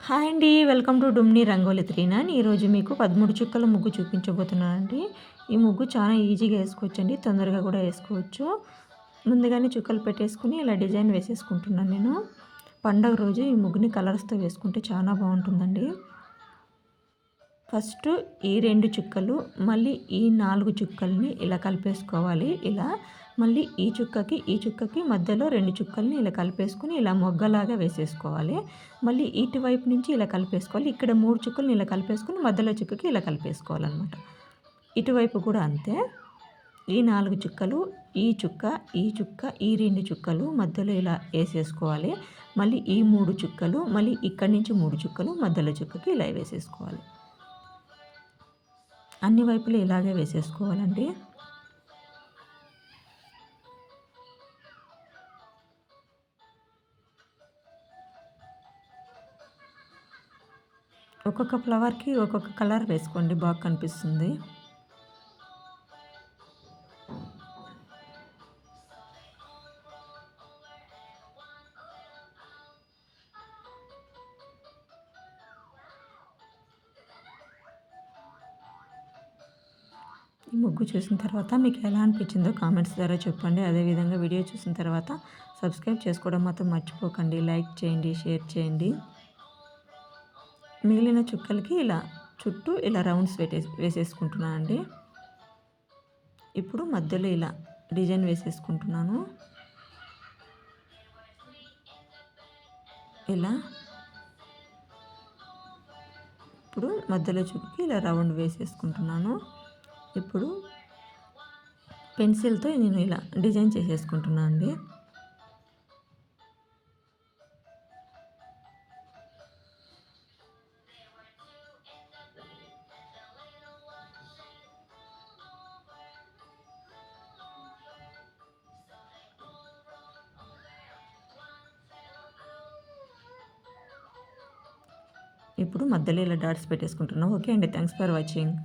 Hi అండి. Welcome to డుమ్ని రంగోలి త్రీనాన్. ఈరోజు మీకు 13 చుక్కల ముగ్గు చూపించబోతున్నానండి. ఈ ముగ్గు చాలా ఈజీగా వేసుకోవచ్చండి. తొందరగా కూడా వేసుకోవచ్చు. ముందుగానే చుక్కలు పెట్టేసుకుని ఇలా డిజైన్ వేసేసుకుంటున్నాను నేను. పండగ రోజు ఈ ముగ్గుని కలర్స్తో వేసుకుంటే చాలా బాగుంటుందండి. ఫస్ట్ ఈ 2 చుక్కలు మళ్ళీ ఈ 4 చుక్కల్ని ఇలా కలిపేసుకోవాలి. ఇలా మళ్ళీ ఈ చుక్కకి మధ్యలో 2 చుక్కల్ని ఇలా కలిపేసుకుని ఇలా మొగ్గలాగా వేసేసుకోవాలి. మళ్ళీ ఇటువైపు నుంచి ఇలా కలిపేసుకోవాలి. ఇక్కడ 3 చుక్కల్ని ఇలా కలిపేసుకుని మధ్యలో చుక్కకి ఇలా కలిపేసుకోవాలన్నమాట. ఇటువైపు కూడా అంతే. ఈ 4 చుక్కలు, ఈ చుక్క, ఈ 2 చుక్కలు మధ్యలో ఇలా వేసేసుకోవాలి. మళ్ళీ ఈ 3 చుక్కలు, మళ్ళీ ఇక్కడి నుంచి 3 చుక్కలు మధ్యలో చుక్కకి ఇలా వేసేసుకోవాలి. అన్ని వైపులు ఇలాగే వేసేసుకోవాలండి. ఒక్కొక్క ఫ్లవర్కి ఒక్కొక్క కలర్ వేసుకోండి, బాగా కనిపిస్తుంది. ఈ ముగ్గు చూసిన తర్వాత మీకు ఎలా అనిపించిందో కామెంట్స్ ద్వారా చెప్పండి. అదేవిధంగా వీడియో చూసిన తర్వాత సబ్స్క్రైబ్ చేసుకోవడం మాత్రం మర్చిపోకండి. లైక్ చేయండి, షేర్ చేయండి. మిగిలిన చుక్కలకి ఇలా చుట్టూ ఇలా రౌండ్స్ వేసేసుకుంటున్నానండి. ఇప్పుడు మధ్యలో ఇలా డిజైన్ వేసేసుకుంటున్నాను. ఇలా ఇప్పుడు మధ్యలో చుక్కకి ఇలా రౌండ్ వేసేసుకుంటున్నాను. ఇప్పుడు పెన్సిల్తో నేను ఇలా డిజైన్ చేసేసుకుంటున్నాను అండి. ఇప్పుడు మధ్యలో ఇలా డాట్స్ పెట్టేసుకుంటున్నాను. ఓకే అండి, థ్యాంక్స్ ఫర్ వాచింగ్.